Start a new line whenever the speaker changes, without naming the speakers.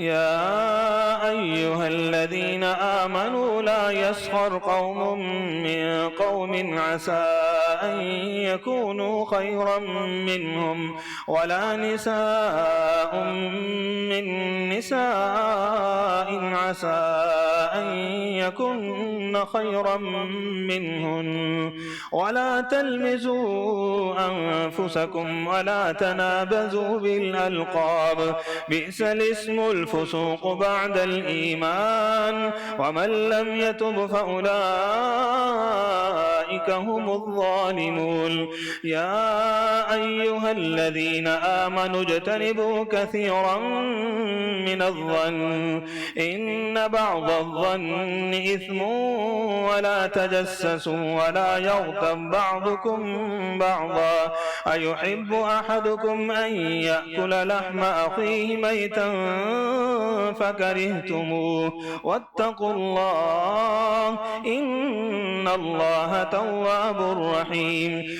يا أيها الذين آمنوا لا يسخر قوم من قوم عسى أن يكونوا خيرا منهم ولا نساء من نساء عسى أن يكن خيرا منهن ولا تلمزوا أنفسكم ولا تنابزوا بالألقاب بئس الاسم الفسوق بعد الإيمان ومن لم يتب فأولئك هم الظالمون يا أيها الذين آمنوا اجتنبوا كثيرا من الظن إن بعض الظن إثم ولا تجسسوا ولا يغتب بعضكم بعضا أيحب أحدكم أن يأكل لحم أخيه ميتا فكرهتموه واتقوا الله إن الله تواب رحيم